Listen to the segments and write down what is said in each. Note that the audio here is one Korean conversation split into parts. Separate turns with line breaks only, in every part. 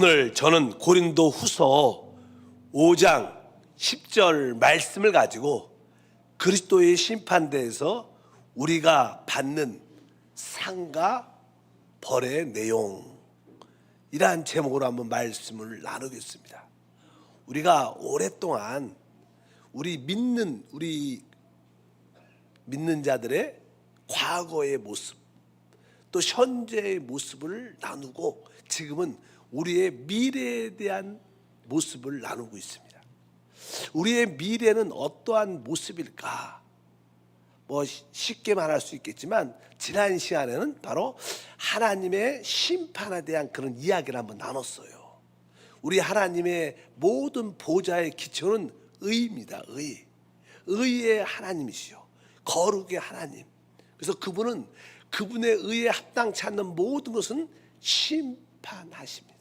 오늘 저는 고린도 후서 5장 10절 말씀을 가지고 그리스도의 심판대에서 우리가 받는 상과 벌의 내용, 이러한 제목으로 한번 말씀을 나누겠습니다. 우리가 오랫동안 우리 믿는 자들의 과거의 모습, 또 현재의 모습을 나누고 지금은 우리의 미래에 대한 모습을 나누고 있습니다. 우리의 미래는 어떠한 모습일까? 쉽게 말할 수 있겠지만 지난 시간에는 바로 하나님의 심판에 대한 그런 이야기를 한번 나눴어요. 우리 하나님의 모든 보좌의 기초는 의입니다. 의의 하나님이시요, 거룩의 하나님. 그래서 그분의 의에 합당치 않는 모든 것은 심판하십니다.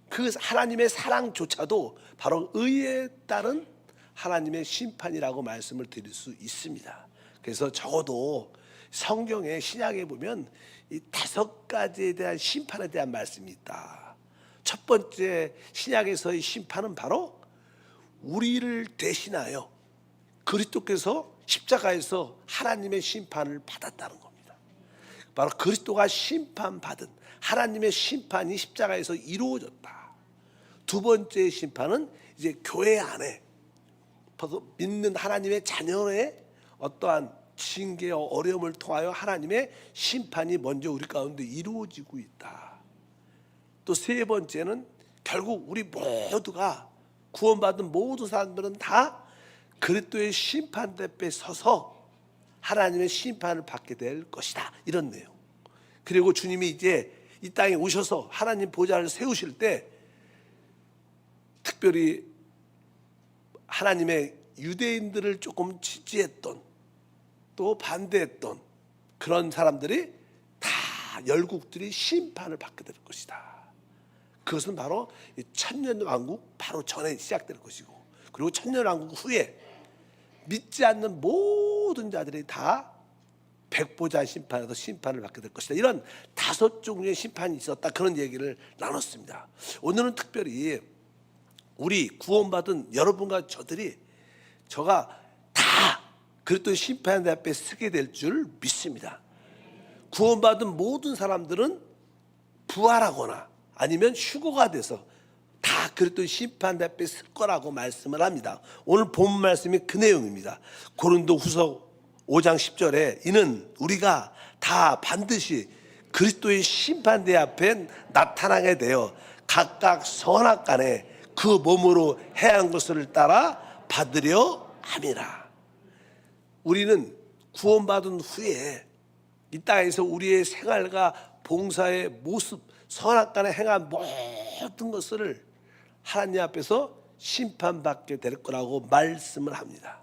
그 하나님의 사랑조차도 바로 의에 따른 하나님의 심판이라고 말씀을 드릴 수 있습니다. 그래서 적어도 성경의 신약에 보면 이 5가지에 대한 심판에 대한 말씀이 있다. 첫 번째 신약에서의 심판은 바로 우리를 대신하여 그리스도께서 십자가에서 하나님의 심판을 받았다는 겁니다. 바로 그리스도가 심판받은 하나님의 심판이 십자가에서 이루어졌다. 두 번째 심판은 이제 교회 안에 믿는 하나님의 자녀의 어떠한 징계와 어려움을 통하여 하나님의 심판이 먼저 우리 가운데 이루어지고 있다. 또 세 번째는 결국 우리 모두가 구원받은 모든 사람들은 다 그리스도의 심판대 앞에 서서 하나님의 심판을 받게 될 것이다, 이런 내용. 그리고 주님이 이제 이 땅에 오셔서 하나님 보좌를 세우실 때 특별히 하나님의 유대인들을 조금 지지했던, 또 반대했던 그런 사람들이 다 열국들이 심판을 받게 될 것이다. 그것은 바로 천년왕국 바로 전에 시작될 것이고, 그리고 천년왕국 후에 믿지 않는 모든 자들이 다 백보자 심판에서 심판을 받게 될 것이다. 이런 5종류의 심판이 있었다, 그런 얘기를 나눴습니다. 오늘은 특별히 우리 구원받은 여러분과 저가 다 그리스도의 심판 앞에 서게 될 줄 믿습니다. 구원받은 모든 사람들은 부활하거나 아니면 휴거가 돼서 다 그리스도의 심판 앞에 설 거라고 말씀을 합니다. 오늘 본 말씀이 그 내용입니다. 고린도 후서 5장 10절에 이는 우리가 다 반드시 그리스도의 심판대 앞에 나타나게 되어 각각 선악간에 그 몸으로 행한 것을 따라 받으려 함이라. 우리는 구원받은 후에 이 땅에서 우리의 생활과 봉사의 모습, 선악간에 행한 모든 것을 하나님 앞에서 심판받게 될 거라고 말씀을 합니다.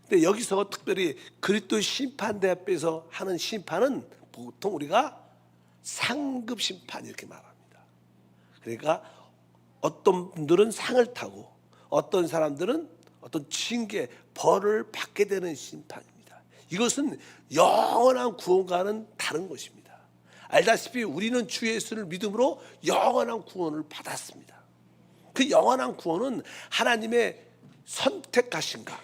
근데 여기서 특별히 그리스도의 심판대 앞에서 하는 심판은 보통 우리가 상급 심판 이렇게 말합니다. 그러니까 어떤 분들은 상을 타고 어떤 사람들은 어떤 징계, 벌을 받게 되는 심판입니다. 이것은 영원한 구원과는 다른 것입니다. 알다시피 우리는 주 예수를 믿음으로 영원한 구원을 받았습니다. 그 영원한 구원은 하나님의 선택하신가,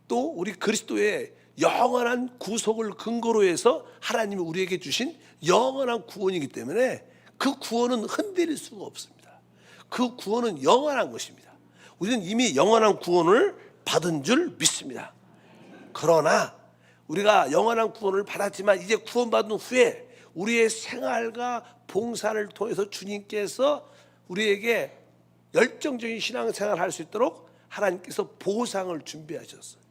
또 우리 그리스도의 영원한 구속을 근거로 해서 하나님이 우리에게 주신 영원한 구원이기 때문에 그 구원은 흔들릴 수가 없습니다. 그 구원은 영원한 것입니다. 우리는 이미 영원한 구원을 받은 줄 믿습니다. 그러나 우리가 영원한 구원을 받았지만 이제 구원받은 후에 우리의 생활과 봉사를 통해서 주님께서 우리에게 열정적인 신앙생활을 할 수 있도록 하나님께서 보상을 준비하셨어요.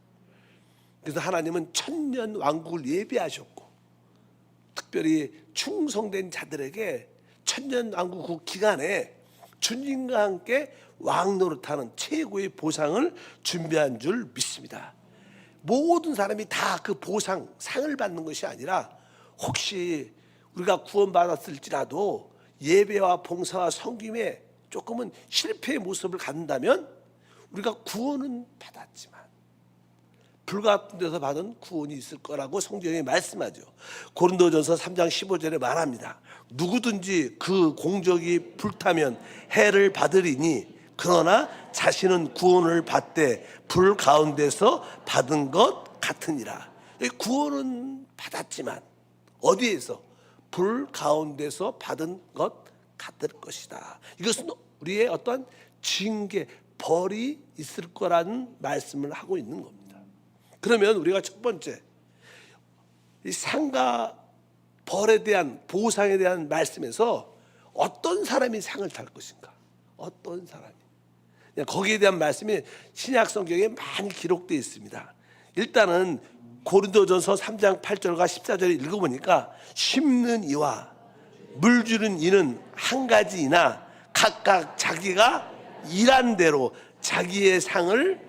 그래서 하나님은 천년 왕국을 예비하셨고, 특별히 충성된 자들에게 천년 왕국 그 기간에 주님과 함께 왕노릇하는 최고의 보상을 준비한 줄 믿습니다. 모든 사람이 다 그 보상, 상을 받는 것이 아니라 혹시 우리가 구원받았을지라도 예배와 봉사와 섬김에 조금은 실패의 모습을 갖는다면 우리가 구원은 받았지만 불같은 데서 받은 구원이 있을 거라고 성경이 말씀하죠. 고린도전서 3장 15절에 말합니다. 누구든지 그 공적이 불타면 해를 받으리니 그러나 자신은 구원을 받되 불 가운데서 받은 것 같으니라. 구원은 받았지만 어디에서? 불 가운데서 받은 것 같을 것이다. 이것은 우리의 어떤 징계, 벌이 있을 거라는 말씀을 하고 있는 겁니다. 그러면 우리가 첫 번째 이 상과 벌에 대한 보상에 대한 말씀에서 어떤 사람이 상을 탈 것인가? 어떤 사람이? 거기에 대한 말씀이 신약 성경에 많이 기록되어 있습니다. 일단은 고린도전서 3장 8절과 14절을 읽어보니까 심는 이와 물주는 이는 한 가지이나 각각 자기가 일한 대로 자기의 상을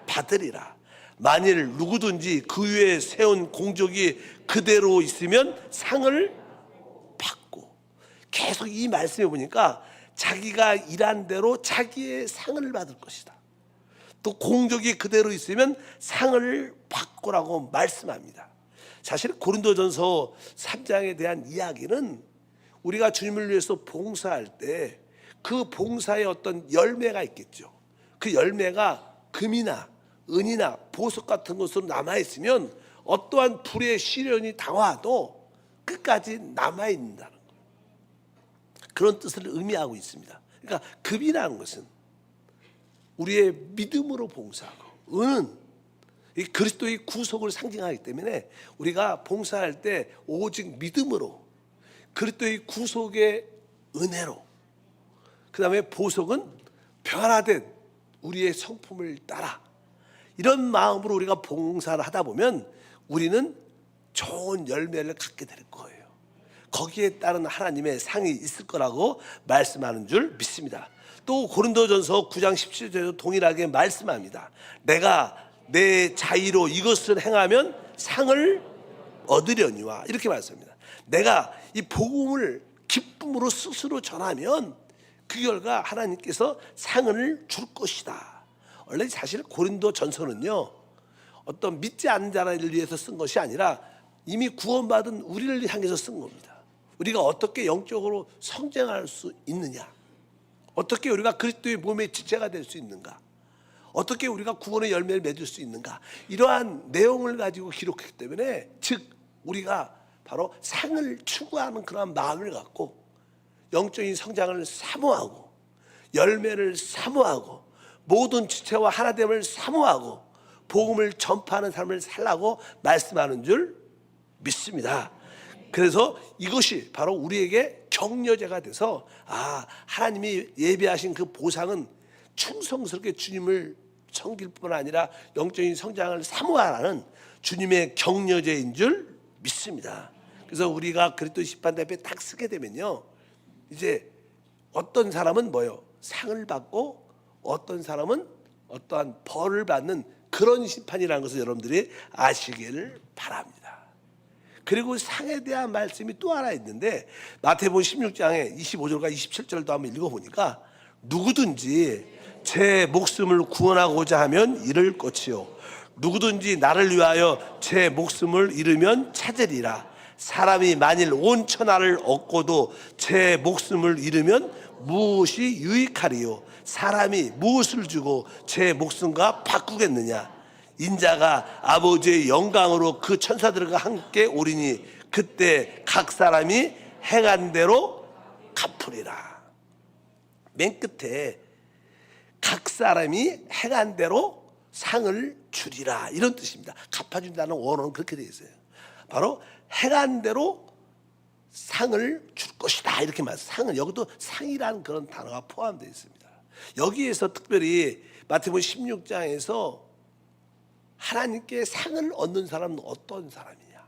받으리라. 만일 누구든지 그 위에 세운 공적이 그대로 있으면 상을 받고, 계속 이 말씀에 보니까 자기가 일한 대로 자기의 상을 받을 것이다. 또 공적이 그대로 있으면 상을 받고라고 말씀합니다. 사실 고린도전서 3장에 대한 이야기는 우리가 주님을 위해서 봉사할 때 그 봉사에 어떤 열매가 있겠죠. 그 열매가 금이나 은이나 보석 같은 것으로 남아있으면 어떠한 불의 시련이 당화도 끝까지 남아있는다는 거예요. 그런 뜻을 의미하고 있습니다. 그러니까 금이라는 것은 우리의 믿음으로 봉사하고, 은은 이 그리스도의 구속을 상징하기 때문에 우리가 봉사할 때 오직 믿음으로, 그리스도의 구속의 은혜로, 그 다음에 보석은 변화된 우리의 성품을 따라, 이런 마음으로 우리가 봉사를 하다 보면 우리는 좋은 열매를 갖게 될 거예요. 거기에 따른 하나님의 상이 있을 거라고 말씀하는 줄 믿습니다. 또 고린도전서 9장 17절에도 동일하게 말씀합니다. 내가 내 자의로 이것을 행하면 상을 얻으려니와, 이렇게 말씀합니다. 내가 이 복음을 기쁨으로 스스로 전하면 그 결과 하나님께서 상을 줄 것이다. 원래 사실 고린도 전서는요, 어떤 믿지 않는 자를 위해서 쓴 것이 아니라 이미 구원받은 우리를 향해서 쓴 겁니다. 우리가 어떻게 영적으로 성장할 수 있느냐, 어떻게 우리가 그리스도의 몸의 지체가 될 수 있는가, 어떻게 우리가 구원의 열매를 맺을 수 있는가, 이러한 내용을 가지고 기록했기 때문에, 즉 우리가 바로 상을 추구하는 그런 마음을 갖고 영적인 성장을 사모하고 열매를 사모하고 모든 지체와 하나됨을 사모하고 복음을 전파하는 삶을 살라고 말씀하는 줄 믿습니다. 그래서 이것이 바로 우리에게 격려제가 돼서, 하나님이 예비하신 그 보상은 충성스럽게 주님을 섬길 뿐 아니라 영적인 성장을 사모하라는 주님의 격려제인 줄 믿습니다. 그래서 우리가 그리스도 심판대 앞에 딱 서게 되면요, 이제 어떤 사람은 상을 받고 어떤 사람은 어떠한 벌을 받는 그런 심판이라는 것을 여러분들이 아시기를 바랍니다. 그리고 상에 대한 말씀이 또 하나 있는데, 마태복음 16장에 25절과 27절도 한번 읽어보니까, 누구든지 제 목숨을 구원하고자 하면 잃을 것이요 누구든지 나를 위하여 제 목숨을 잃으면 찾으리라. 사람이 만일 온 천하를 얻고도 제 목숨을 잃으면 무엇이 유익하리요? 사람이 무엇을 주고 제 목숨과 바꾸겠느냐? 인자가 아버지의 영광으로 그 천사들과 함께 오리니 그때 각 사람이 행한 대로 갚으리라. 맨 끝에 각 사람이 행한 대로 상을 주리라, 이런 뜻입니다. 갚아준다는 원어는 그렇게 되어 있어요. 바로 행한 대로 상을 줄 것이다, 이렇게 말해요. 상은 여기도 상이라는 그런 단어가 포함되어 있습니다. 여기에서 특별히 마태복음 16장에서 하나님께 상을 얻는 사람은 어떤 사람이냐,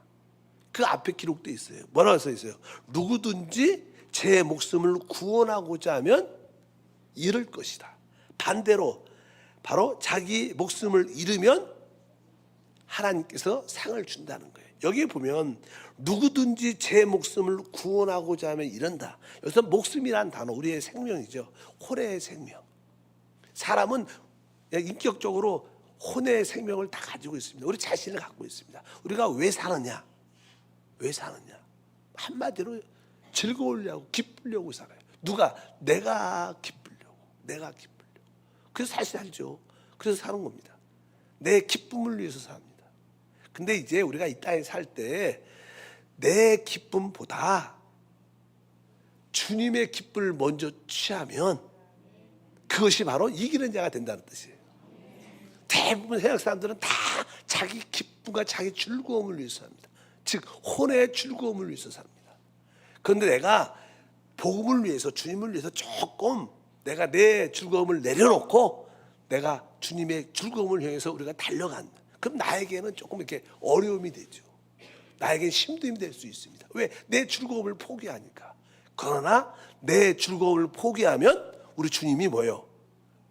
그 앞에 기록되어 있어요. 뭐라고 써 있어요? 누구든지 제 목숨을 구원하고자 하면 잃을 것이다. 반대로 바로 자기 목숨을 잃으면 하나님께서 상을 준다는 거예요. 여기에 보면 누구든지 제 목숨을 구원하고자 하면 이런다. 여기서 목숨이란 단어, 우리의 생명이죠. 호래의 생명. 사람은 인격적으로 혼의 생명을 다 가지고 있습니다. 우리 자신을 갖고 있습니다. 우리가 왜 사느냐? 왜 사느냐? 한마디로 즐거우려고, 기쁘려고 살아요. 누가? 내가 기쁘려고, 내가 기쁘려고. 그래서 사실 살죠. 그래서 사는 겁니다. 내 기쁨을 위해서 삽니다. 근데 이제 우리가 이 땅에 살 때 내 기쁨보다 주님의 기쁨을 먼저 취하면 그것이 바로 이기는 자가 된다는 뜻이에요. 대부분 세상 사람들은 다 자기 기쁨과 자기 즐거움을 위해서 삽니다. 즉 혼의 즐거움을 위해서 삽니다. 그런데 내가 복음을 위해서, 주님을 위해서 조금 내가 내 즐거움을 내려놓고 내가 주님의 즐거움을 향해서 우리가 달려간다. 그럼 나에게는 조금 이렇게 어려움이 되죠. 나에게는 힘듦이 될 수 있습니다. 왜? 내 즐거움을 포기하니까. 그러나 내 즐거움을 포기하면 우리 주님이 뭐예요?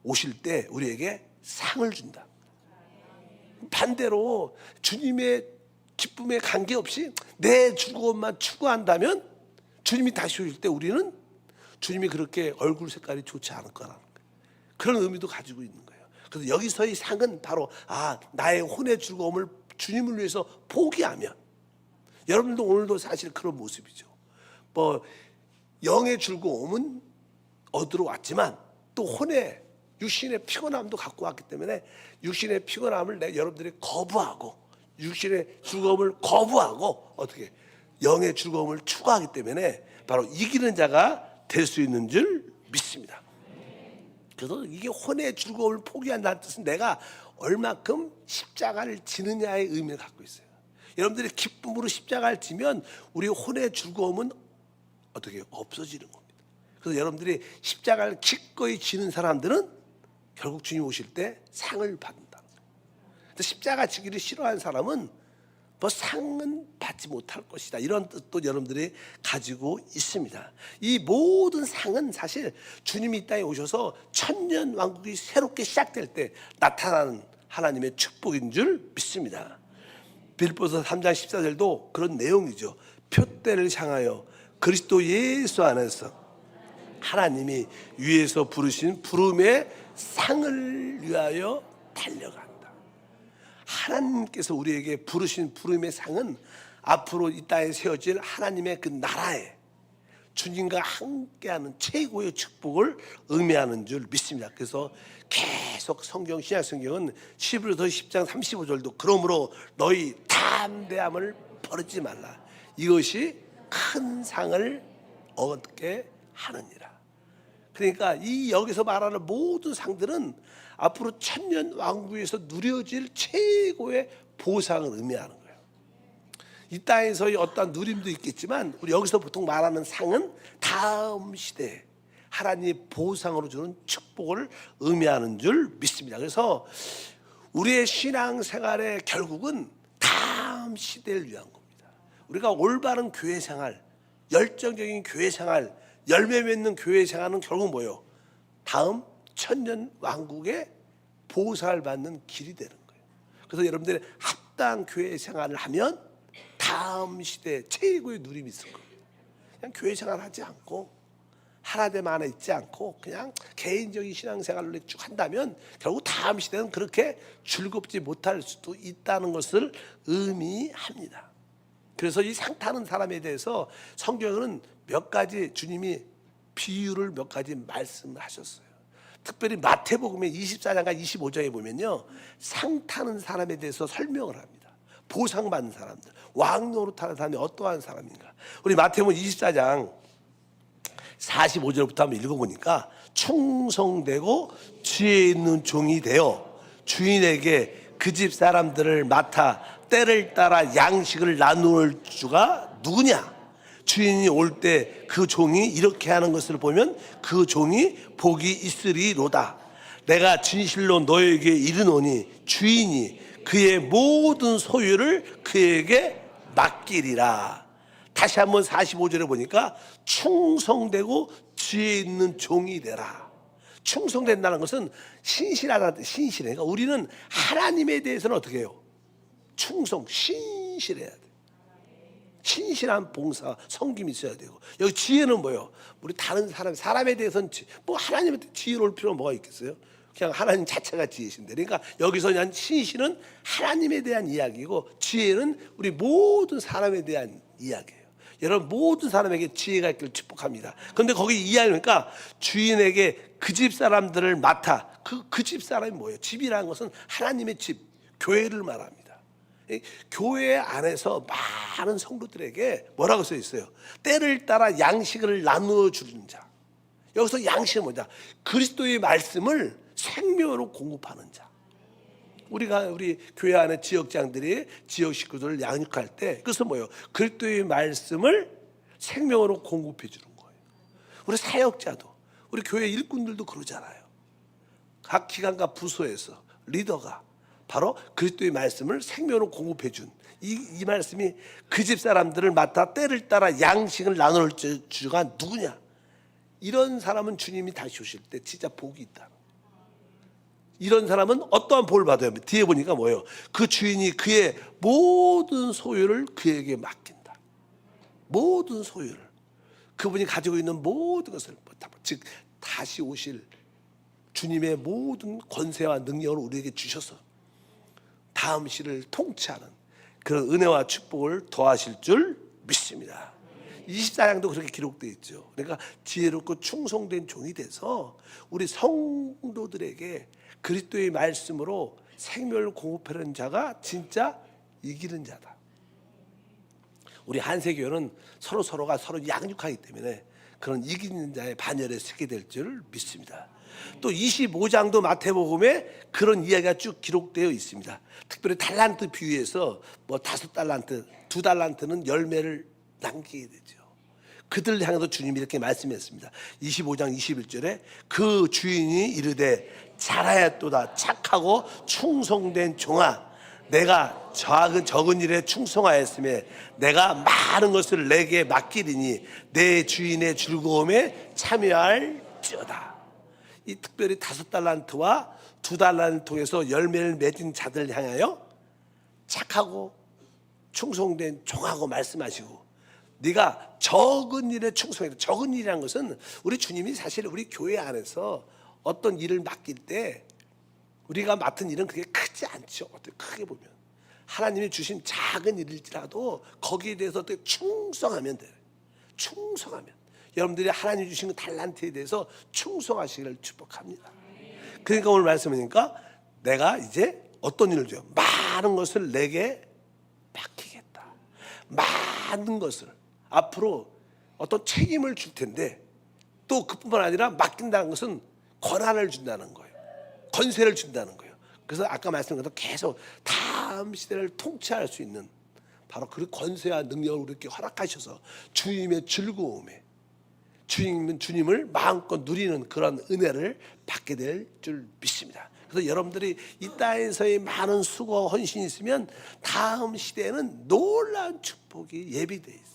오실 때 우리에게 상을 준다. 반대로 주님의 기쁨에 관계없이 내 즐거움만 추구한다면 주님이 다시 오실 때 우리는 주님이 그렇게 얼굴 색깔이 좋지 않을 거라는 거예요. 그런 의미도 가지고 있는 거예요. 그래서 여기서의 상은 바로 나의 혼의 즐거움을 주님을 위해서 포기하면, 여러분도 오늘도 사실 그런 모습이죠. 뭐 영의 즐거움은 얻으러 왔지만 또 혼의 육신의 피곤함도 갖고 왔기 때문에 육신의 피곤함을 여러분들이 거부하고 육신의 즐거움을 거부하고 어떻게 영의 즐거움을 추구하기 때문에 바로 이기는 자가 될 수 있는 줄 믿습니다. 그래서 이게 혼의 즐거움을 포기한다는 뜻은 내가 얼마큼 십자가를 지느냐의 의미를 갖고 있어요. 여러분들이 기쁨으로 십자가를 지면 우리 혼의 즐거움은 어떻게 없어지는 겁니다. 그래서 여러분들이 십자가를 기꺼이 지는 사람들은 결국 주님 오실 때 상을 받는다. 십자가 지기를 싫어하는 사람은 뭐 상은 받지 못할 것이다. 이런 뜻도 여러분들이 가지고 있습니다. 이 모든 상은 사실 주님이 이 땅에 오셔서 천년 왕국이 새롭게 시작될 때 나타나는 하나님의 축복인 줄 믿습니다. 빌립보서 3장 14절도 그런 내용이죠. 표대를 향하여 그리스도 예수 안에서 하나님이 위에서 부르신 부름의 상을 위하여 달려간다. 하나님께서 우리에게 부르신 부름의 상은 앞으로 이 땅에 세워질 하나님의 그 나라에 주님과 함께하는 최고의 축복을 의미하는 줄 믿습니다. 그래서 계속 신약 성경은 히브리서 10장 35절도 그러므로 너희 담대함을 버리지 말라. 이것이 큰 상을 얻게 하느니라. 그러니까 이 여기서 말하는 모든 상들은 앞으로 천년 왕국에서 누려질 최고의 보상을 의미하는 거예요. 이 땅에서의 어떤 누림도 있겠지만 우리 여기서 보통 말하는 상은 다음 시대에 하나님이 보상으로 주는 축복을 의미하는 줄 믿습니다. 그래서 우리의 신앙생활의 결국은 다음 시대를 위한 겁니다. 우리가 올바른 교회 생활, 열정적인 교회 생활, 열매 맺는 교회 생활은 결국 뭐예요? 다음 천년 왕국의 보상을 받는 길이 되는 거예요. 그래서 여러분들이 합당 교회 생활을 하면 다음 시대에 최고의 누림이 있을 거예요. 그냥 교회 생활하지 않고 하나됨 안에 있지 않고 그냥 개인적인 신앙생활을 쭉 한다면 결국 다음 시대는 그렇게 즐겁지 못할 수도 있다는 것을 의미합니다. 그래서 이 상 타는 사람에 대해서 성경은 몇 가지 주님이 비유를 몇 가지 말씀하셨어요. 특별히 마태복음의 24장과 25장에 보면요, 상 타는 사람에 대해서 설명을 합니다. 보상받는 사람들, 왕노릇하는 사람이 어떠한 사람인가. 우리 마태복음 24장 45절부터 한번 읽어보니까 충성되고 지혜 있는 종이 되어 주인에게 그 집 사람들을 맡아 때를 따라 양식을 나누을 주가 누구냐? 주인이 올 때 그 종이 이렇게 하는 것을 보면 그 종이 복이 있으리로다. 내가 진실로 너에게 이르노니 주인이 그의 모든 소유를 그에게 맡기리라. 다시 한번 45절에 보니까 충성되고 지혜 있는 종이 되라. 충성된다는 것은 신실하다, 신실해. 그러니까 우리는 하나님에 대해서는 어떻게 해요? 신실해야 돼. 신실한 봉사, 섬김이 있어야 되고. 여기 지혜는 뭐예요? 우리 다른 사람에 대해서는 뭐 하나님한테 지혜로울 필요가 뭐가 있겠어요? 그냥 하나님 자체가 지혜신데, 그러니까 여기서 그냥 신실은 하나님에 대한 이야기고 지혜는 우리 모든 사람에 대한 이야기예요. 여러분 모든 사람에게 지혜가 있기를 축복합니다. 그런데 거기 이야기하니까 주인에게 그 집 사람들을 맡아. 그 집 사람이 뭐예요? 집이라는 것은 하나님의 집, 교회를 말합니다. 교회 안에서 많은 성도들에게 뭐라고 써 있어요? 때를 따라 양식을 나누어 주는 자. 여기서 양식은 뭐냐? 그리스도의 말씀을 생명으로 공급하는 자. 우리 교회 안에 지역장들이 지역 식구들을 양육할 때 그것은 뭐예요? 그리스도의 말씀을 생명으로 공급해 주는 거예요. 우리 사역자도, 우리 교회 일꾼들도 그러잖아요. 각 기관과 부서에서 리더가 바로 그리스도의 말씀을 생명으로 공급해 준 이 말씀이 그 집 사람들을 맡아 때를 따라 양식을 나눌 주가 누구냐? 이런 사람은 주님이 다시 오실 때 진짜 복이 있다. 이런 사람은 어떠한 복을 받아야 합니다. 뒤에 보니까 뭐예요? 그 주인이 그의 모든 소유를 그에게 맡긴다. 모든 소유를, 그분이 가지고 있는 모든 것을, 즉 다시 오실 주님의 모든 권세와 능력을 우리에게 주셔서 다음 시를 통치하는 그런 은혜와 축복을 더하실 줄 믿습니다. 24장도 그렇게 기록되어 있죠. 그러니까 지혜롭고 충성된 종이 돼서 우리 성도들에게 그리스도의 말씀으로 생명을 공급하는 자가 진짜 이기는 자다. 우리 한세교회는 서로가 서로 양육하기 때문에 그런 이기는 자의 반열에 서게 될 줄 믿습니다. 또 25장도 마태복음에 그런 이야기가 쭉 기록되어 있습니다. 특별히 달란트 비유에서 뭐 5달란트, 2달란트는 열매를 남기게 되죠. 그들 향해서 주님이 이렇게 말씀했습니다. 25장 21절에 그 주인이 이르되 잘하였도다 착하고 충성된 종아, 내가 적은 일에 충성하였으며 내가 많은 것을 내게 맡기리니 내 주인의 즐거움에 참여할지어다. 이 특별히 5달란트와 2달란트를 통해서 열매를 맺은 자들 향하여 착하고 충성된 종하고 말씀하시고, 네가 적은 일에 충성해라. 적은 일이라는 것은 우리 주님이 사실 우리 교회 안에서 어떤 일을 맡길 때 우리가 맡은 일은 그게 크지 않죠. 크게 보면 하나님이 주신 작은 일일지라도 거기에 대해서 어떻게 충성하면 돼요. 충성하면 여러분들이 하나님 주신 그 달란트에 대해서 충성하시기를 축복합니다. 그러니까 오늘 말씀하니까 내가 이제 어떤 일을 줘요? 많은 것을 내게 맡기겠다. 많은 것을 앞으로 어떤 책임을 줄 텐데, 또 그뿐만 아니라 맡긴다는 것은 권한을 준다는 거예요. 권세를 준다는 거예요. 그래서 아까 말씀드린 것처럼 계속 다음 시대를 통치할 수 있는 바로 그 권세와 능력을 우리에게 허락하셔서 주님의 즐거움에 주님을 마음껏 누리는 그런 은혜를 받게 될 줄 믿습니다. 그래서 여러분들이 이 땅에서의 많은 수고와 헌신이 있으면 다음 시대에는 놀라운 축복이 예비되어 있습니다.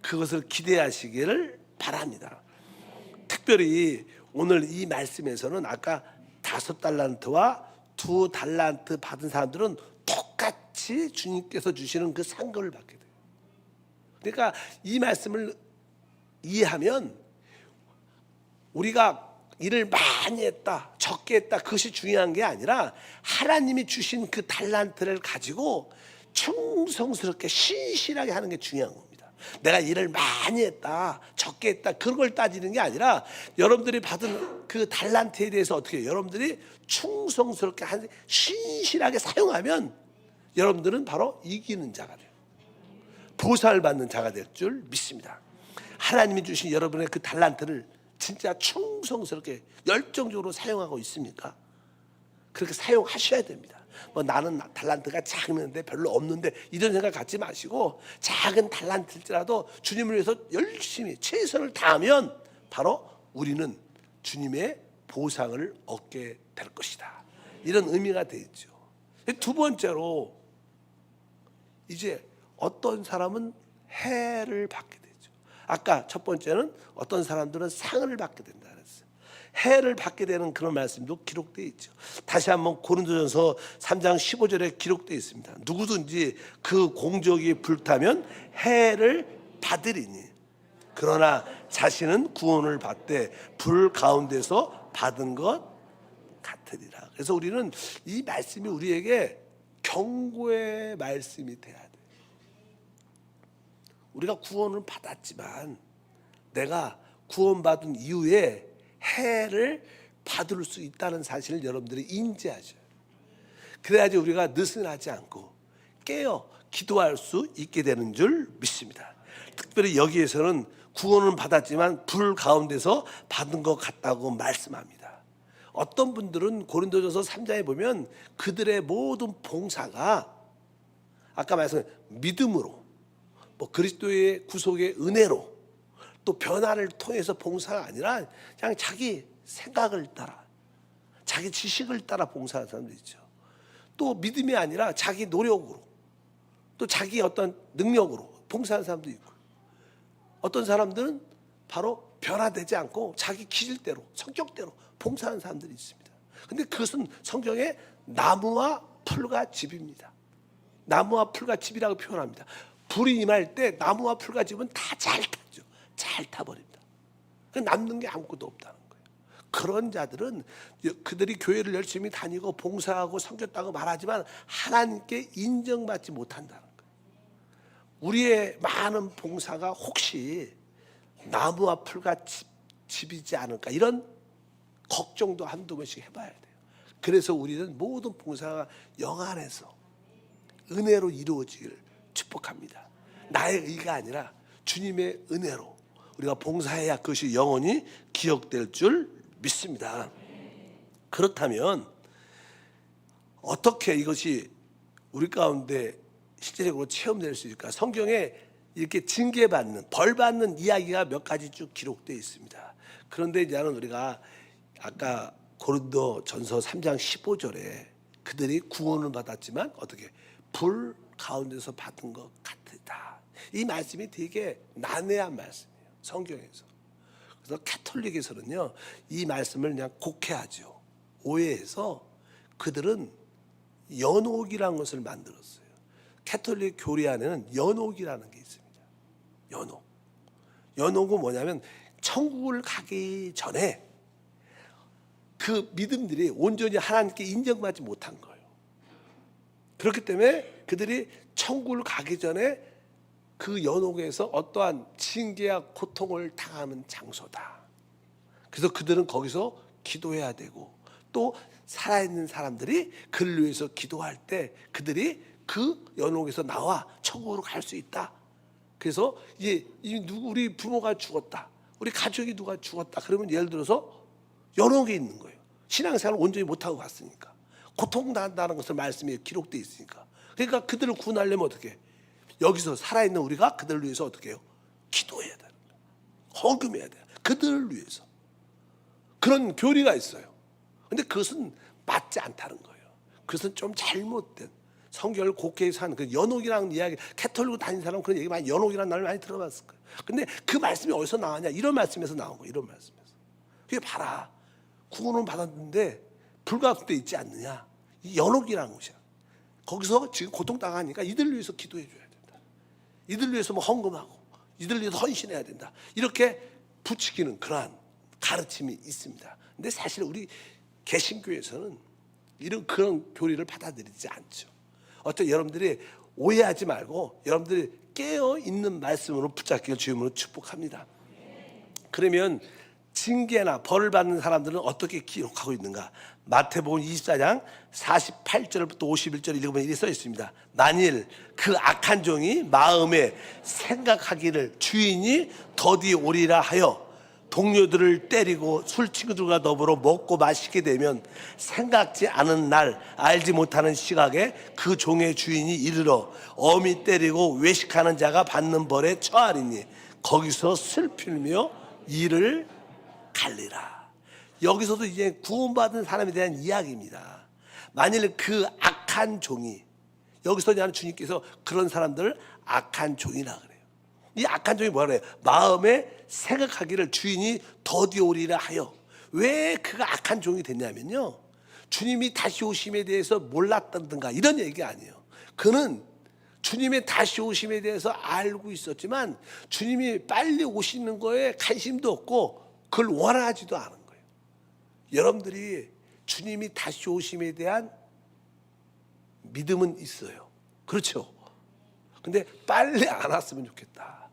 그것을 기대하시기를 바랍니다. 특별히 오늘 이 말씀에서는 아까 5달란트와 2달란트 받은 사람들은 똑같이 주님께서 주시는 그 상급을 받게 돼요. 그러니까 이 말씀을 이해하면 우리가 일을 많이 했다, 적게 했다, 그것이 중요한 게 아니라 하나님이 주신 그 달란트를 가지고 충성스럽게 신실하게 하는 게 중요한 겁니다. 내가 일을 많이 했다, 적게 했다, 그런 걸 따지는 게 아니라 여러분들이 받은 그 달란트에 대해서 어떻게 해요? 여러분들이 충성스럽게 신실하게 사용하면 여러분들은 바로 이기는 자가 돼요. 보상을 받는 자가 될 줄 믿습니다. 하나님이 주신 여러분의 그 달란트를 진짜 충성스럽게 열정적으로 사용하고 있습니까? 그렇게 사용하셔야 됩니다. 뭐 나는 달란트가 작는데 별로 없는데 이런 생각 갖지 마시고, 작은 달란트일지라도 주님을 위해서 열심히 최선을 다하면 바로 우리는 주님의 보상을 얻게 될 것이다. 이런 의미가 되어 있죠. 두 번째로 이제 어떤 사람은 해를 받게 되죠. 아까 첫 번째는 어떤 사람들은 상을 받게 된다 그랬어요. 해를 받게 되는 그런 말씀도 기록되어 있죠. 다시 한번 고린도전서 3장 15절에 기록되어 있습니다. 누구든지 그 공적이 불타면 해를 받으리니 그러나 자신은 구원을 받되 불 가운데서 받은 것 같으리라. 그래서 우리는 이 말씀이 우리에게 경고의 말씀이 돼야 돼. 우리가 구원을 받았지만 내가 구원받은 이후에 해를 받을 수 있다는 사실을 여러분들이 인지하셔요. 그래야지 우리가 느슨하지 않고 깨어 기도할 수 있게 되는 줄 믿습니다. 특별히 여기에서는 구원은 받았지만 불 가운데서 받은 것 같다고 말씀합니다. 어떤 분들은 고린도전서 3장에 보면 그들의 모든 봉사가 아까 말씀한 믿음으로 그리스도의 구속의 은혜로 또 변화를 통해서 봉사가 아니라 그냥 자기 생각을 따라 자기 지식을 따라 봉사하는 사람도 있죠. 또 믿음이 아니라 자기 노력으로 또 자기 어떤 능력으로 봉사하는 사람도 있고, 어떤 사람들은 바로 변화되지 않고 자기 기질대로 성격대로 봉사하는 사람들이 있습니다. 근데 그것은 성경에 나무와 풀과 집입니다. 나무와 풀과 집이라고 표현합니다. 불이 임할 때 나무와 풀과 집은 다 잘 타죠. 잘 타버립니다. 남는 게 아무것도 없다는 거예요. 그런 자들은 그들이 교회를 열심히 다니고 봉사하고 섬겼다고 말하지만 하나님께 인정받지 못한다는 거예요. 우리의 많은 봉사가 혹시 나무와 풀과 집이지 않을까, 이런 걱정도 한두 번씩 해봐야 돼요. 그래서 우리는 모든 봉사가 영 안에서 은혜로 이루어지기를 축복합니다. 나의 의가 아니라 주님의 은혜로 우리가 봉사해야 그것이 영원히 기억될 줄 믿습니다. 그렇다면 어떻게 이것이 우리 가운데 실제적으로 체험될 수 있을까? 성경에 이렇게 징계받는, 벌받는 이야기가 몇 가지 쭉 기록되어 있습니다. 그런데 이제는 우리가 아까 고린도 전서 3장 15절에 그들이 구원을 받았지만 어떻게 불 가운데서 받은 것 같다. 이 말씀이 되게 난해한 말씀이에요, 성경에서. 그래서 가톨릭에서는요 이 말씀을 그냥 곡해하죠. 오해해서 그들은 연옥이라는 것을 만들었어요. 가톨릭 교리 안에는 연옥이라는 게 있습니다. 연옥. 연옥은 뭐냐면 천국을 가기 전에 그 믿음들이 온전히 하나님께 인정받지 못한 거예요. 그렇기 때문에 그들이 천국을 가기 전에 그 연옥에서 어떠한 징계와 고통을 당하는 장소다. 그래서 그들은 거기서 기도해야 되고, 또 살아있는 사람들이 그를 위해서 기도할 때 그들이 그 연옥에서 나와 천국으로 갈 수 있다. 그래서 우리 부모가 죽었다, 우리 가족이 누가 죽었다, 그러면 예를 들어서 연옥에 있는 거예요. 신앙생활을 온전히 못하고 갔으니까, 고통당한다는 것을 말씀에 기록되어 있으니까. 그러니까 그들을 구원하려면 어떻게 해요? 여기서 살아있는 우리가 그들을 위해서 어떻게 해요? 기도해야 돼요. 헌금해야 돼요. 그들을 위해서. 그런 교리가 있어요. 근데 그것은 맞지 않다는 거예요. 그것은 좀 잘못된, 성경을 곡해서 하는 그 연옥이라는 이야기, 캐톨릭으로 다니는 사람은 그런 얘기 많이, 연옥이라는 말을 많이 들어봤을 거예요. 근데 그 말씀이 어디서 나왔냐? 이런 말씀에서 나온 거예요. 이런 말씀에서. 그게 봐라, 구원은 받았는데 불가운데 있지 않느냐? 이 연옥이라는 것이야. 거기서 지금 고통당하니까 이들 위해서 기도해 줘야 된다. 이들 위해서 헌금하고 이들 위해서 헌신해야 된다. 이렇게 부추기는 그러한 가르침이 있습니다. 근데 사실 우리 개신교에서는 그런 교리를 받아들이지 않죠. 어떤 여러분들이 오해하지 말고 여러분들이 깨어있는 말씀으로 붙잡기를 주님으로 축복합니다. 그러면 징계나 벌을 받는 사람들은 어떻게 기록하고 있는가? 마태복음 24장 48절부터 51절 읽으면 이렇게 써 있습니다. 만일 그 악한 종이 마음에 생각하기를 주인이 더디 오리라 하여 동료들을 때리고 술 친구들과 더불어 먹고 마시게 되면 생각지 않은 날 알지 못하는 시각에 그 종의 주인이 이르러 엄히 때리고 외식하는 자가 받는 벌에 처하리니 거기서 슬피며 이를 갈리라. 여기서도 이제 구원받은 사람에 대한 이야기입니다. 만일 그 악한 종이, 여기서 주님께서 그런 사람들을 악한 종이라 그래요. 이 악한 종이 뭐라 그래요? 마음에 생각하기를 주인이 더디오리라 하여. 왜 그가 악한 종이 됐냐면요, 주님이 다시 오심에 대해서 몰랐다든가 이런 얘기가 아니에요. 그는 주님의 다시 오심에 대해서 알고 있었지만 주님이 빨리 오시는 거에 관심도 없고 그걸 원하지도 않은 거예요. 여러분들이 주님이 다시 오심에 대한 믿음은 있어요. 그렇죠? 근데 빨리 안 왔으면 좋겠다.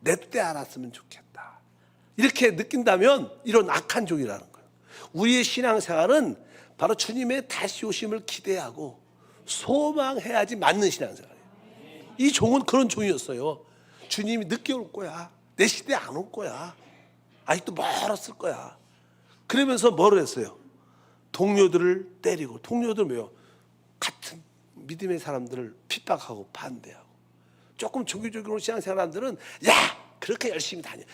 내 때 안 왔으면 좋겠다. 이렇게 느낀다면 이런 악한 종이라는 거예요. 우리의 신앙생활은 바로 주님의 다시 오심을 기대하고 소망해야지 맞는 신앙생활이에요. 이 종은 그런 종이었어요. 주님이 늦게 올 거야. 내 시대에 안 올 거야. 아직도 멀었을 거야. 그러면서 뭐를 했어요? 동료들을 때리고, 동료들 뭐요? 같은 믿음의 사람들을 핍박하고 반대하고. 조금 종교적으로 신앙생활하는 사람들은 야 그렇게 열심히 다녀.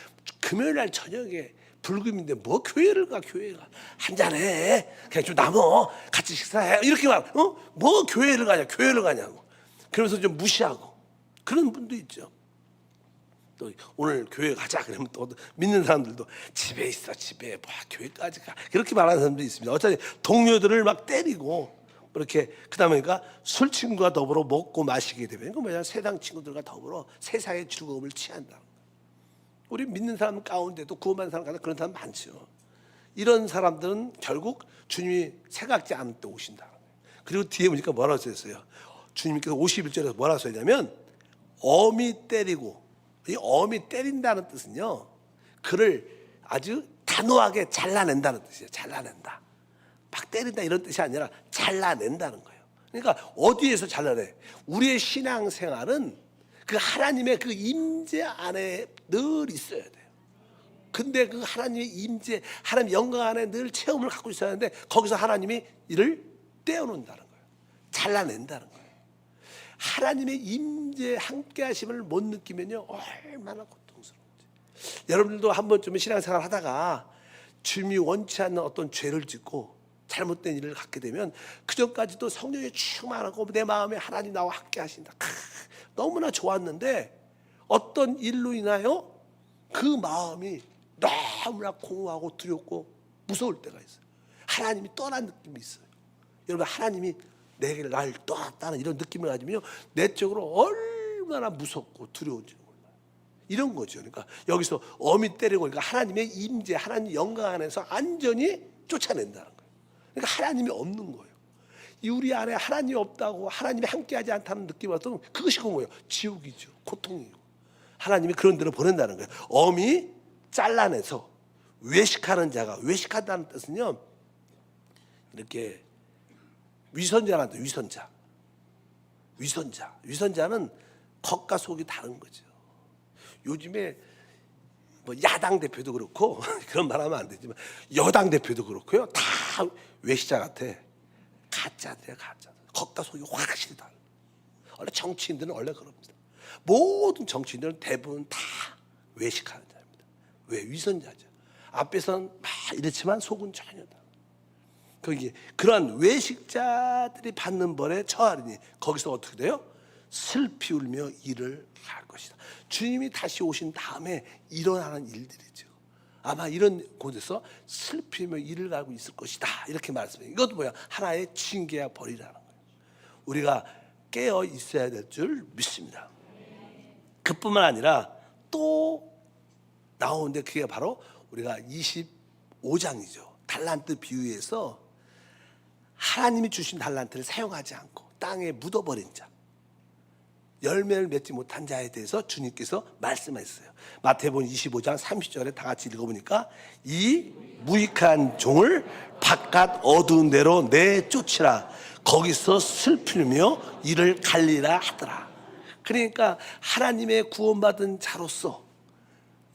금요일 날 저녁에 불금인데 뭐 교회를 가. 교회가 한잔해. 그냥 좀 남어. 같이 식사해. 이렇게 말. 뭐 교회를 가냐. 교회를 가냐고. 그러면서 좀 무시하고. 그런 분도 있죠. 또 오늘 교회 가자 그러면 또 믿는 사람들도 집에 있어. 집에 뭐 교회까지 가. 그렇게 말하는 사람도 있습니다. 어차피 동료들을 막 때리고 이렇게 그다음에 그러니까 술 친구와 더불어 먹고 마시게 되면 그 뭐냐 세상 친구들과 더불어 세상의 즐거움을 취한다. 우리 믿는 사람 가운데도 구원받는 사람 가운데 그런 사람 많죠. 이런 사람들은 결국 주님이 생각지 않을 때 오신다. 그리고 뒤에 보니까 뭐라고 써있어요? 주님께서 51절에서 뭐라고 써있냐면 어미 때리고, 이 어미 때린다는 뜻은요 그를 아주 단호하게 잘라낸다는 뜻이에요. 잘라낸다. 막 때린다 이런 뜻이 아니라 잘라낸다는 거예요. 그러니까 어디에서 잘라내? 우리의 신앙생활은 그 하나님의 그 임재 안에 늘 있어야 돼요. 근데 그 하나님의 임재, 하나님 영광 안에 늘 체험을 갖고 있어야 하는데 거기서 하나님이 이를 떼어놓는다는 거예요. 잘라낸다는 거예요. 하나님의 임재 함께 하심을 못 느끼면요 얼마나 고통스러운지. 여러분들도 한 번쯤은 신앙생활 하다가 주님이 원치 않는 어떤 죄를 짓고 잘못된 일을 갖게 되면 그전까지도 성령이 충만하고 내 마음에 하나님 나와 함께 하신다. 너무나 좋았는데 어떤 일로 인하여 그 마음이 너무나 공허하고 두렵고 무서울 때가 있어요. 하나님이 떠난 느낌이 있어요. 여러분 하나님이 내게 날 떠났다는 이런 느낌을 가지면요 내적으로 얼마나 무섭고 두려운지 몰라요. 이런 거죠. 그러니까 여기서 어미 때리고 그러니까 하나님의 임재, 하나님 영광 안에서 안전히 쫓아낸다는 거예요. 그러니까 하나님이 없는 거예요. 이 우리 안에 하나님이 없다고 하나님이 함께하지 않다는 느낌이 왔던 그것이 뭐예요? 지옥이죠. 고통이고. 하나님이 그런 데로 보낸다는 거예요. 어미 잘라내서 외식하는 자가, 외식한다는 뜻은요 이렇게 위선자라는 뜻, 위선자. 위선자는 겉과 속이 다른 거죠. 요즘에 뭐 야당 대표도 그렇고 그런 말하면 안 되지만 여당 대표도 그렇고요 다 외식자 같아. 가짜들이야 가짜. 겉과 속이 확실히 달라. 원래 정치인들은 원래 그럽니다. 모든 정치인들은 대부분 다 외식하는 자입니다. 왜? 위선자죠. 앞에서는 막 이렇지만 속은 전혀 달라. 거기 그러한 외식자들이 받는 벌에 처하리니 거기서 어떻게 돼요? 슬피 울며 일을 할 것이다. 주님이 다시 오신 다음에 일어나는 일들이죠. 아마 이런 곳에서 슬피며 일을 하고 있을 것이다. 이렇게 말씀해요. 이것도 뭐야? 하나의 징계와 벌이라는 거예요. 우리가 깨어 있어야 될 줄 믿습니다. 그뿐만 아니라 또 나오는데 그게 바로 우리가 25장이죠. 달란트 비유에서 하나님이 주신 달란트를 사용하지 않고 땅에 묻어버린 자, 열매를 맺지 못한 자에 대해서 주님께서 말씀하셨어요. 마태복음 25장 30절에 다 같이 읽어보니까 이 무익한 종을 바깥 어두운 데로 내쫓으라. 거기서 슬피며 이를 갈리라 하더라. 그러니까 하나님의 구원받은 자로서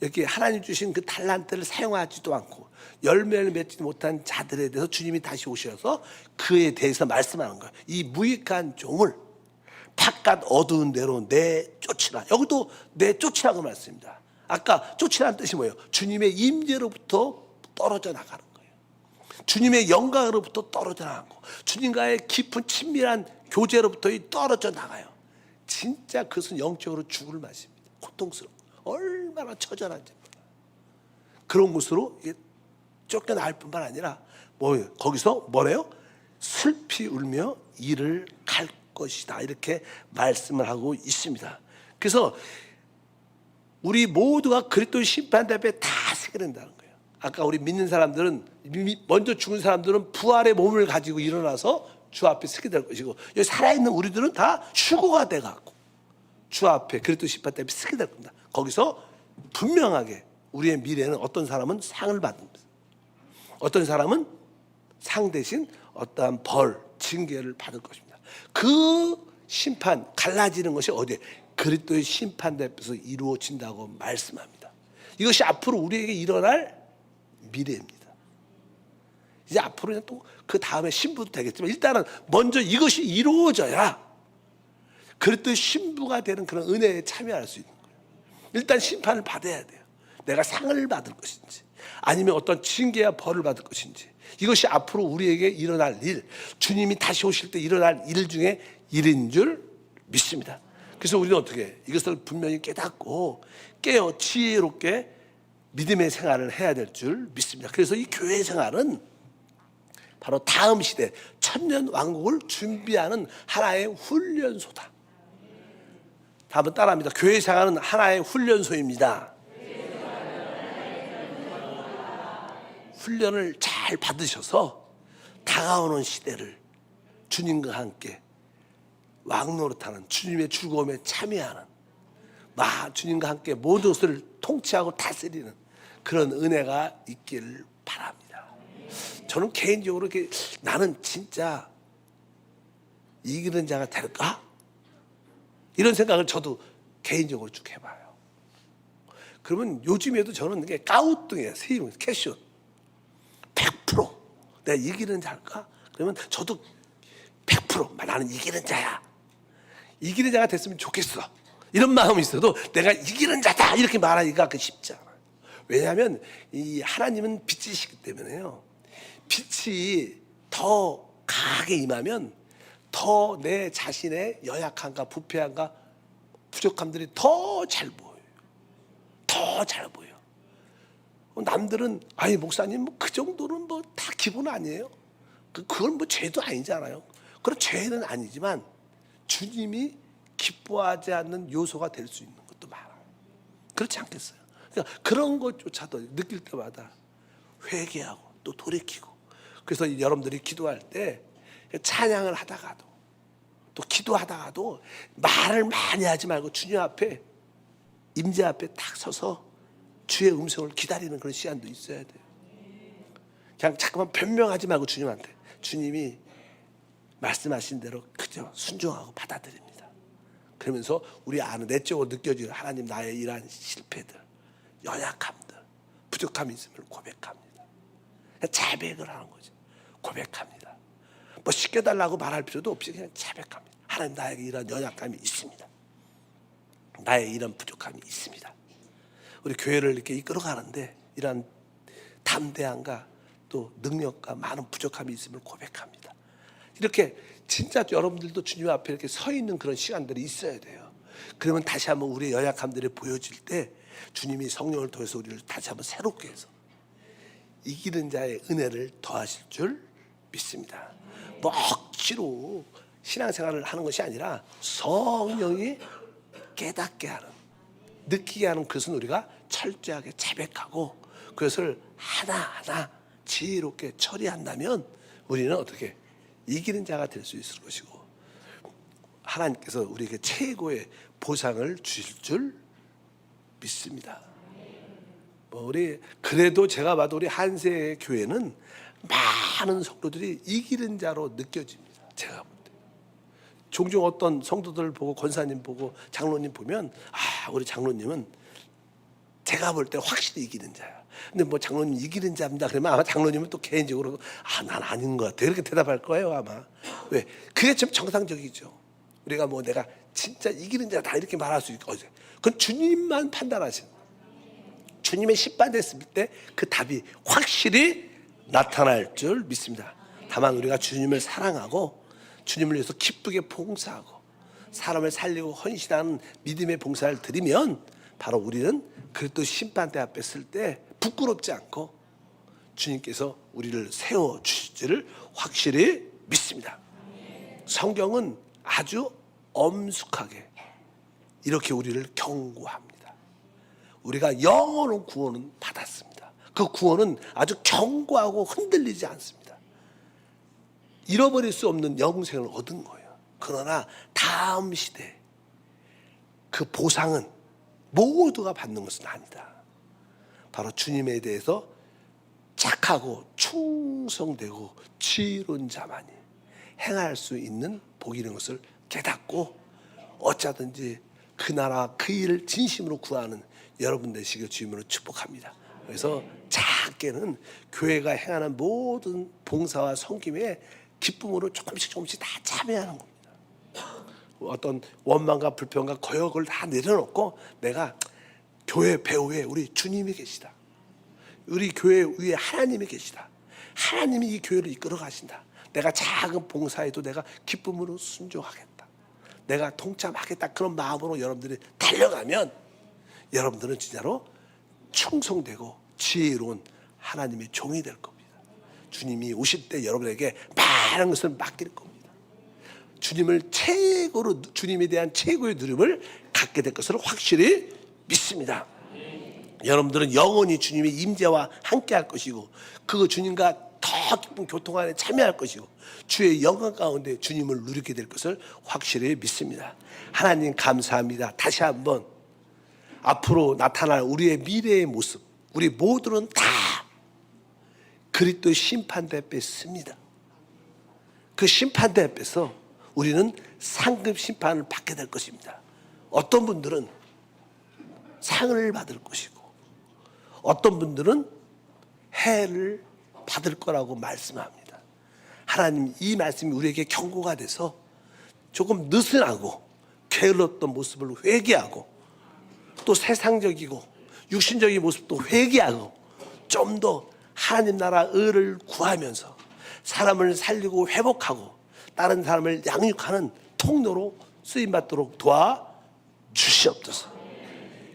이렇게 하나님 주신 그 달란트를 사용하지도 않고 열매를 맺지 못한 자들에 대해서 주님이 다시 오셔서 그에 대해서 말씀하는 거예요. 이 무익한 종을 바깥 어두운 데로 내쫓으라. 여기도 내쫓으라고 말씀입니다. 아까 쫓으라는 뜻이 뭐예요? 주님의 임재로부터 떨어져 나가는 거예요. 주님의 영광으로부터 떨어져 나가고 주님과의 깊은 친밀한 교제로부터 떨어져 나가요. 진짜 그것은 영적으로 죽을 맛입니다. 고통스러워. 얼마나 처절한지 몰라요. 그런 곳으로 쫓겨날 뿐만 아니라 뭐예요? 거기서 뭐래요? 슬피 울며 이를 갈 것이다. 이렇게 말씀을 하고 있습니다. 그래서 우리 모두가 그리스도의 심판 앞에 다 서게 된다는 거예요. 아까 우리 믿는 사람들은 먼저 죽은 사람들은 부활의 몸을 가지고 일어나서 주 앞에 서게 될 것이고, 여기 살아있는 우리들은 다 휴거가 돼갖고 주 앞에 그리스도 심판 때문에 서게 될 겁니다. 거기서 분명하게 우리의 미래는 어떤 사람은 상을 받습니다. 어떤 사람은 상 대신 어떠한 벌, 징계를 받을 것입니다. 그 심판, 갈라지는 것이 어디에? 그리스도의 심판 앞에서 이루어진다고 말씀합니다. 이것이 앞으로 우리에게 일어날 미래입니다. 이제 앞으로는 또 그 다음에 신부도 되겠지만 일단은 먼저 이것이 이루어져야 그리스도의 신부가 되는 그런 은혜에 참여할 수 있는 거예요. 일단 심판을 받아야 돼요. 내가 상을 받을 것인지 아니면 어떤 징계와 벌을 받을 것인지, 이것이 앞으로 우리에게 일어날 일, 주님이 다시 오실 때 일어날 일 중에 일인 줄 믿습니다. 그래서 우리는 어떻게 이것을 분명히 깨닫고 깨어 지혜롭게 믿음의 생활을 해야 될 줄 믿습니다. 그래서 이 교회 생활은 바로 다음 시대 천년 왕국을 준비하는 하나의 훈련소다. 한번 따라합니다. 교회 생활은 하나의 훈련소입니다. 훈련을 잘 받으셔서 다가오는 시대를 주님과 함께 왕노릇하는, 주님의 즐거움에 참여하는, 주님과 함께 모든 것을 통치하고 다스리는 그런 은혜가 있기를 바랍니다. 저는 개인적으로 이렇게 나는 진짜 이기는 자가 될까? 이런 생각을 저도 개인적으로 쭉 해봐요. 그러면 요즘에도 저는 이게 까우뚱이에요. 세임, 캐쇼. 100% 내가 이기는 자일까? 그러면 저도 100% 나는 이기는 자야. 이기는 자가 됐으면 좋겠어. 이런 마음이 있어도 내가 이기는 자다 이렇게 말하기가 쉽지 않아요. 왜냐하면 이 하나님은 빛이시기 때문에요. 빛이 더 강하게 임하면 더 내 자신의 연약함과 부패함과 부족함들이 더 잘 보여요. 더 잘 보여. 남들은 아니 목사님 뭐 그 정도는 뭐 다 기본 아니에요? 그건 뭐 죄도 아니잖아요. 그런 죄는 아니지만 주님이 기뻐하지 않는 요소가 될 수 있는 것도 많아요. 그렇지 않겠어요? 그러니까 그런 것조차도 느낄 때마다 회개하고 또 돌이키고, 그래서 여러분들이 기도할 때 찬양을 하다가도 또 기도하다가도 말을 많이 하지 말고 주님 앞에, 임재 앞에 딱 서서 주의 음성을 기다리는 그런 시간도 있어야 돼요. 그냥 잠깐만 변명하지 말고 주님한테, 주님이 말씀하신 대로 그저 순종하고 받아들입니다. 그러면서 우리 안에 내적으로 느껴지는 하나님 나의 이러한 실패들, 연약함들, 부족함이 있음을 고백합니다. 자백을 하는 거죠. 고백합니다. 뭐 시켜달라고 말할 필요도 없이 그냥 자백합니다. 하나님 나에게 이런 연약함이 있습니다. 나의 이런 부족함이 있습니다. 우리 교회를 이렇게 이끌어가는데 이런 담대함과 또 능력과 많은 부족함이 있음을 고백합니다. 이렇게 진짜 여러분들도 주님 앞에 이렇게 서 있는 그런 시간들이 있어야 돼요. 그러면 다시 한번 우리의 연약함들이 보여질 때 주님이 성령을 통해서 우리를 다시 한번 새롭게 해서 이기는 자의 은혜를 더하실 줄 믿습니다. 뭐 억지로 신앙생활을 하는 것이 아니라 성령이 깨닫게 하는, 느끼게 하는 것은 우리가 철저하게 자백하고 그것을 하나하나 지혜롭게 처리한다면 우리는 어떻게 이기는 자가 될 수 있을 것이고, 하나님께서 우리에게 최고의 보상을 주실 줄 믿습니다. 우리 그래도 제가 봐도 우리 한세 교회는 많은 성도들이 이기는 자로 느껴집니다. 제가 볼 때 종종 어떤 성도들 보고 권사님 보고 장로님 보면 우리 장로님은 제가 볼 때 확실히 이기는 자야. 근데 뭐 장로님 이기는 자입니다. 그러면 아마 장로님은 또 개인적으로 난 아닌 것 같아 이렇게 대답할 거예요 아마. 왜? 그게 좀 정상적이죠. 우리가 뭐 내가 진짜 이기는 자다 이렇게 말할 수 있고, 그건 주님만 판단하시는, 주님의 심판됐을 때 그 답이 확실히 나타날 줄 믿습니다. 다만 우리가 주님을 사랑하고 주님을 위해서 기쁘게 봉사하고 사람을 살리고 헌신하는 믿음의 봉사를 드리면 바로 우리는 그리스도 심판대 앞에 쓸 때 부끄럽지 않고 주님께서 우리를 세워 주실지를 확실히 믿습니다. 성경은 아주 엄숙하게 이렇게 우리를 경고합니다. 우리가 영원한 구원은 받았습니다. 그 구원은 아주 견고하고 흔들리지 않습니다. 잃어버릴 수 없는 영생을 얻은 거예요. 그러나 다음 시대 그 보상은 모두가 받는 것은 아니다. 바로 주님에 대해서 착하고 충성되고 지혜로운 자만이 행할 수 있는 복이라는 것을 깨닫고 어쩌든지 그 나라 그 일을 진심으로 구하는 여러분 되시길 주님으로 축복합니다. 그래서 작게는 교회가 행하는 모든 봉사와 섬김에 기쁨으로 조금씩 다 참여하는 겁니다. 어떤 원망과 불평과 거역을 다 내려놓고 내가 교회 배후에 우리 주님이 계시다. 우리 교회 위에 하나님이 계시다. 하나님이 이 교회를 이끌어 가신다. 내가 작은 봉사에도 내가 기쁨으로 순종하겠다. 내가 동참하겠다. 그런 마음으로 여러분들이 달려가면 여러분들은 진짜로 충성되고 지혜로운 하나님의 종이 될 겁니다. 주님이 오실 때 여러분에게 많은 것을 맡길 겁니다. 주님을 최고로, 주님에 대한 최고의 누림을 갖게 될 것을 확실히 믿습니다. 여러분들은 영원히 주님의 임재와 함께 할 것이고 그 주님과 더 깊은 교통 안에 참여할 것이고 주의 영광 가운데 주님을 누리게 될 것을 확실히 믿습니다. 하나님 감사합니다. 다시 한번 앞으로 나타날 우리의 미래의 모습, 우리 모두는 다 그리스도의 심판대 앞에 씁니다. 그 심판대 앞에서 우리는 상급 심판을 받게 될 것입니다. 어떤 분들은 상을 받을 것이고 어떤 분들은 해를 받을 거라고 말씀합니다. 하나님 이 말씀이 우리에게 경고가 돼서 조금 느슨하고 게을렀던 모습을 회개하고 또 세상적이고 육신적인 모습도 회개하고 좀 더 하나님 나라 의를 구하면서 사람을 살리고 회복하고 다른 사람을 양육하는 통로로 쓰임받도록 도와주시옵소서.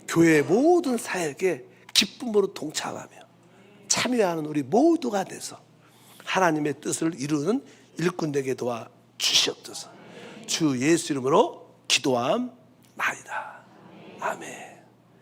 교회의 모든 사역에 기쁨으로 동참하며 참여하는 우리 모두가 돼서 하나님의 뜻을 이루는 일꾼 되게 도와주시옵소서. 주 예수 이름으로 기도함나이다. 아멘.